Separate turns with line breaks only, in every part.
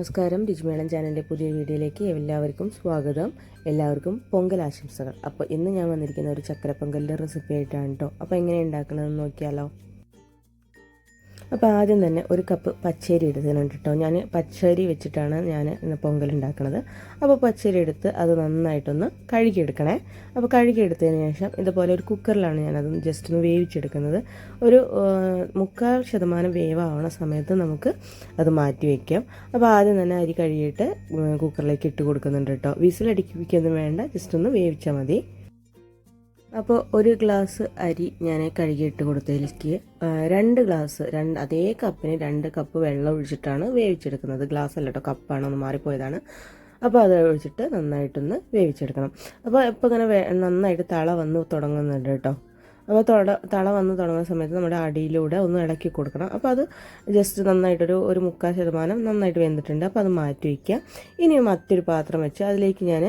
നമസ്കാരം. രുചിമേളം ചാനലിൻ്റെ പുതിയ വീഡിയോയിലേക്ക് എല്ലാവർക്കും സ്വാഗതം. എല്ലാവർക്കും പൊങ്കൽ ആശംസകൾ. അപ്പോൾ ഇന്ന് ഞാൻ വന്നിരിക്കുന്ന ഒരു ചക്കര പൊങ്കലിൻ്റെ റെസിപ്പി ആയിട്ടാണ് കേട്ടോ. അപ്പോൾ എങ്ങനെ ഉണ്ടാക്കണമെന്ന് നോക്കിയാലോ. അപ്പോൾ ആദ്യം തന്നെ ഒരു കപ്പ് പച്ചരി എടുക്കുന്നുണ്ട് കേട്ടോ. ഞാൻ പച്ചരി വെച്ചിട്ടാണ് ഞാൻ പൊങ്കൽ ഉണ്ടാക്കുന്നത്. അപ്പോൾ പച്ചരി എടുത്ത് അത് നന്നായിട്ടൊന്ന് കഴുകിയെടുക്കണേ. അപ്പോൾ കഴുകിയെടുത്തതിന് ശേഷം ഇതുപോലെ ഒരു കുക്കറിലാണ് ഞാനത് ജസ്റ്റ് ഒന്ന് വേവിച്ചെടുക്കുന്നത്. ഒരു 3/4% വേവാവണ സമയത്ത് നമുക്ക് അത് മാറ്റി വയ്ക്കാം. അപ്പോൾ ആദ്യം തന്നെ അരി കഴുകിയിട്ട് കുക്കറിലേക്ക് ഇട്ട് കൊടുക്കുന്നുണ്ട് കേട്ടോ. വിസിലടിപ്പിക്കൊന്നും വേണ്ട, ജസ്റ്റ് ഒന്ന് വേവിച്ചാൽ മതി. അപ്പോൾ ഒരു ഗ്ലാസ് അരി ഞാൻ കഴുകിയിട്ട് കൊടുത്തതിലേക്ക് 2 ഗ്ലാസ് അതേ കപ്പിന് 2 കപ്പ് വെള്ളം ഒഴിച്ചിട്ടാണ് വേവിച്ചെടുക്കുന്നത്. ഗ്ലാസ് അല്ല കേട്ടോ, കപ്പാണ്, ഒന്ന് മാറിപ്പോയതാണ്. അപ്പോൾ അത് ഒഴിച്ചിട്ട് നന്നായിട്ടൊന്ന് വേവിച്ചെടുക്കണം. അപ്പോൾ ഇപ്പോൾ ഇങ്ങനെ നന്നായിട്ട് തള വന്ന് തുടങ്ങുന്നുണ്ട് കേട്ടോ. അപ്പോൾ തള വന്ന് തുടങ്ങുന്ന സമയത്ത് നമ്മുടെ അടിയിലൂടെ ഒന്ന് ഇളക്കി കൊടുക്കണം. അപ്പോൾ അത് ജസ്റ്റ് നന്നായിട്ടൊരു 3/4% നന്നായിട്ട് വെന്തിട്ടുണ്ട്. അപ്പോൾ അത് മാറ്റി വയ്ക്കുക. ഇനി മറ്റൊരു പാത്രം വെച്ച് അതിലേക്ക് ഞാൻ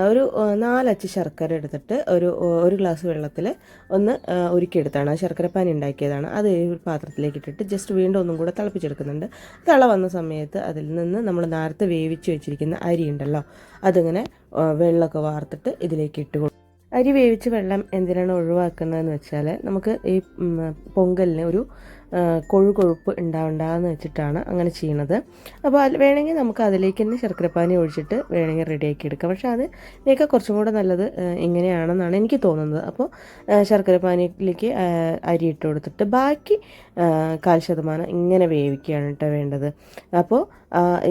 ഒരു 4 അച്ച് ശർക്കര എടുത്തിട്ട് ഒരു ഗ്ലാസ് വെള്ളത്തിൽ ഒന്ന് ഉരുക്കിയെടുത്താണ്. ശർക്കരപ്പാനി ഉണ്ടാക്കിയതാണ്. അത് ഒരു പാത്രത്തിലേക്ക് ഇട്ടിട്ട് ജസ്റ്റ് വീണ്ടും ഒന്നും കൂടെ തിളപ്പിച്ചെടുക്കുന്നുണ്ട്. തിള വന്ന സമയത്ത് അതിൽ നിന്ന് നമ്മൾ നേരത്തെ വേവിച്ച് വെച്ചിരിക്കുന്ന അരി ഉണ്ടല്ലോ, അതിങ്ങനെ വെള്ളമൊക്കെ വാർത്തിട്ട് ഇതിലേക്ക് ഇട്ട് കൊടുക്കും. അരി വേവിച്ച് വെള്ളം എന്തിനാണ് ഒഴിവാക്കുന്നതെന്ന് വെച്ചാൽ നമുക്ക് ഈ പൊങ്കലിന് ഒരു കൊഴുപ്പ് ഉണ്ടാവണ്ടെന്ന് വെച്ചിട്ടാണ് അങ്ങനെ ചെയ്യണത്. അപ്പോൾ വേണമെങ്കിൽ നമുക്ക് അതിലേക്ക് തന്നെ ശർക്കരപ്പാനി ഒഴിച്ചിട്ട് വേണമെങ്കിൽ റെഡിയാക്കി എടുക്കാം. പക്ഷേ അതിലേക്ക് കുറച്ചും കൂടെ നല്ലത് ഇങ്ങനെയാണെന്നാണ് എനിക്ക് തോന്നുന്നത്. അപ്പോൾ ശർക്കരപ്പാനിയിലേക്ക് അരി ഇട്ട് കൊടുത്തിട്ട് ബാക്കി 1/4% ഇങ്ങനെ വേവിക്കുകയാണ് കേട്ടോ വേണ്ടത്. അപ്പോൾ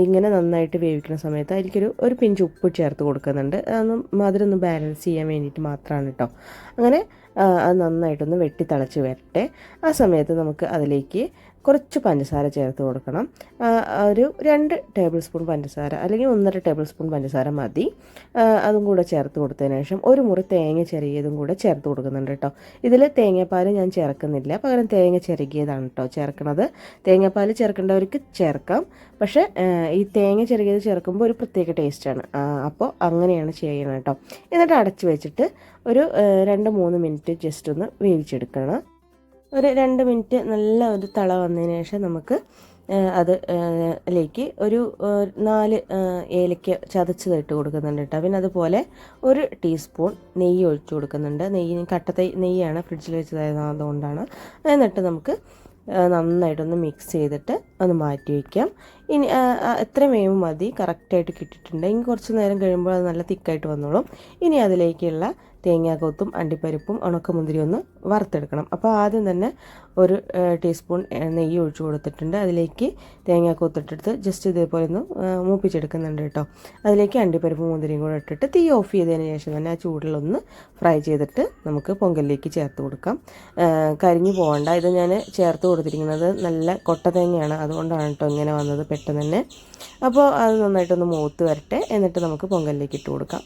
ഇങ്ങനെ നന്നായിട്ട് വേവിക്കുന്ന സമയത്ത് അതിലേക്കൊരു പിഞ്ച് ഉപ്പ് ചേർത്ത് കൊടുക്കുന്നുണ്ട്. മധുരം ഒന്ന് ബാലൻസ് ചെയ്യാൻ വേണ്ടിയിട്ട് മാത്രമാണ് കേട്ടോ. അങ്ങനെ അത് നന്നായിട്ടൊന്ന് വെട്ടി തിളച്ച് വരട്ടെ. ആ സമയത്ത് നമുക്ക് അതിലേക്ക് കുറച്ച് പഞ്ചസാര ചേർത്ത് കൊടുക്കണം. ഒരു 2 ടേബിൾ സ്പൂൺ പഞ്ചസാര അല്ലെങ്കിൽ 1.5 ടേബിൾ സ്പൂൺ പഞ്ചസാര മതി. അതും കൂടെ ചേർത്ത് കൊടുത്തതിന് ശേഷം ഒരു മുറി തേങ്ങ ചിരകിയതും കൂടെ ചേർത്ത് കൊടുക്കുന്നുണ്ട് കേട്ടോ. ഇതിൽ തേങ്ങാപ്പാൽ ഞാൻ ചേർക്കുന്നില്ല, പകരം തേങ്ങ ചിരകിയതാണ് കേട്ടോ ചേർക്കുന്നത്. തേങ്ങാപ്പാൽ ചേർക്കേണ്ടവർക്ക് ചേർക്കാം, പക്ഷേ ഈ തേങ്ങ ചിരകിയത് ചേർക്കുമ്പോൾ ഒരു പ്രത്യേക ടേസ്റ്റാണ്. അപ്പോൾ അങ്ങനെയാണ് ചെയ്യണം കേട്ടോ. എന്നിട്ട് അടച്ച് വെച്ചിട്ട് ഒരു 2-3 മിനിറ്റ് ജസ്റ്റ് ഒന്ന് വേവിച്ചെടുക്കണം. ഒരു 2 മിനിറ്റ് നല്ല ഒരു തള വന്നതിന് ശേഷം നമുക്ക് അതിലേക്ക് ഒരു 4 ഏലക്ക ചതച്ചതിട്ട് കൊടുക്കുന്നുണ്ട് കേട്ടോ. പിന്നെ അതുപോലെ 1 ടീസ്പൂൺ നെയ്യ് ഒഴിച്ചു കൊടുക്കുന്നുണ്ട്. നെയ്യാണ് ഫ്രിഡ്ജിൽ വെച്ചതായത്, അതുകൊണ്ടാണ്. എന്നിട്ട് നമുക്ക് നന്നായിട്ടൊന്ന് മിക്സ് ചെയ്തിട്ട് ഒന്ന് മാറ്റി വയ്ക്കാം. ഇനി എത്രയും വേവ് മതി, കറക്റ്റായിട്ട് കിട്ടിയിട്ടുണ്ട്. ഇനി കുറച്ച് നേരം കഴിയുമ്പോൾ അത് നല്ല തിക്കായിട്ട് വന്നോളും. ഇനി അതിലേക്കുള്ള തേങ്ങാക്കൊത്തും അണ്ടിപ്പരിപ്പും ഉണക്കമുന്തിരി ഒന്ന് വറുത്തെടുക്കണം. അപ്പോൾ ആദ്യം തന്നെ 1 ടീസ്പൂൺ നെയ്യ് ഒഴിച്ചു കൊടുത്തിട്ടുണ്ട്. അതിലേക്ക് തേങ്ങാക്കൊത്തിട്ടെടുത്ത് ജസ്റ്റ് ഇതേപോലെ ഒന്ന് മൂപ്പിച്ചെടുക്കുന്നുണ്ട് കേട്ടോ. അതിലേക്ക് അണ്ടിപ്പരിപ്പും മുന്തിരിയും കൂടെ ഇട്ടിട്ട് തീ ഓഫ് ചെയ്തതിന് ശേഷം തന്നെ ആ ചൂടിലൊന്ന് ഫ്രൈ ചെയ്തിട്ട് നമുക്ക് പൊങ്കലിലേക്ക് ചേർത്ത് കൊടുക്കാം. കരിഞ്ഞു പോകണ്ട. ഇത് ഞാൻ ചേർത്ത് കൊടുത്തിരിക്കുന്നത് നല്ല കൊട്ട തേങ്ങയാണ്, അതുകൊണ്ടാണ് കേട്ടോ ഇങ്ങനെ വന്നത് പെട്ടെന്ന് തന്നെ. അപ്പോൾ അത് നന്നായിട്ടൊന്ന് മൂത്ത് വരട്ടെ. എന്നിട്ട് നമുക്ക് പൊങ്കലിലേക്ക് ഇട്ട് കൊടുക്കാം.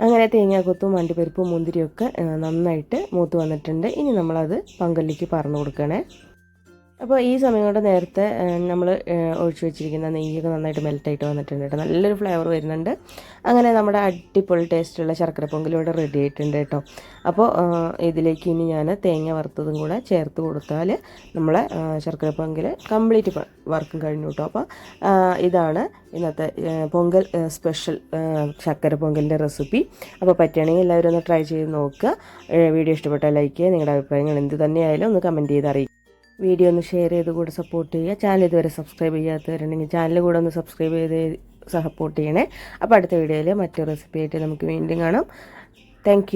അങ്ങനെ തേങ്ങാക്കൊത്തും അണ്ടിപ്പരിപ്പും മുന്തിരിയൊക്കെ നന്നായിട്ട് മൂത്ത് വന്നിട്ടുണ്ട്. ഇനി നമ്മളത് പൊങ്കലിലേക്ക് പറന്ന് കൊടുക്കണേ. അപ്പോൾ ഈ സമയം കൊണ്ട് നേരത്തെ നമ്മൾ ഒഴിച്ചു വെച്ചിരിക്കുന്ന നെയ്യൊക്കെ നന്നായിട്ട് മെൽറ്റായിട്ട് വന്നിട്ടുണ്ട് കേട്ടോ. നല്ലൊരു ഫ്ലേവർ വരുന്നുണ്ട്. അങ്ങനെ നമ്മുടെ അടിപൊളി ടേസ്റ്റുള്ള ശർക്കര പൊങ്കൽ ഇവിടെ റെഡി ആയിട്ടുണ്ട് കേട്ടോ. അപ്പോൾ ഇതിലേക്ക് ഇനി ഞാൻ തേങ്ങ വറുത്തതും കൂടെ ചേർത്ത് കൊടുത്താൽ നമ്മളെ ശർക്കര പൊങ്കൽ കംപ്ലീറ്റ് വർക്കും കഴിഞ്ഞു കേട്ടോ. അപ്പോൾ ഇതാണ് ഇന്നത്തെ പൊങ്കൽ സ്പെഷ്യൽ ശർക്കര പൊങ്കലിൻ്റെ റെസിപ്പി. അപ്പോൾ പറ്റുകയാണെങ്കിൽ എല്ലാവരും ഒന്ന് ട്രൈ ചെയ്ത് നോക്കുക. വീഡിയോ ഇഷ്ടപ്പെട്ടാൽ ലൈക്ക് ചെയ്യുക. നിങ്ങളുടെ അഭിപ്രായങ്ങൾ എന്ത് തന്നെയായാലും ഒന്ന് കമൻറ്റ് ചെയ്ത് അറിയിക്കുക. വീഡിയോ ഒന്ന് ഷെയർ ചെയ്ത് കൂടെ സപ്പോർട്ട് ചെയ്യുക. ചാനൽ ഇതുവരെ സബ്സ്ക്രൈബ് ചെയ്യാത്തവരുണ്ടെങ്കിൽ ചാനൽ കൂടെ ഒന്ന് സബ്സ്ക്രൈബ് ചെയ്ത് സപ്പോർട്ട് ചെയ്യണേ. അപ്പോൾ അടുത്ത വീഡിയോയിൽ മറ്റൊരു റെസിപ്പി ആയിട്ട് നമുക്ക് വീണ്ടും കാണാം. താങ്ക്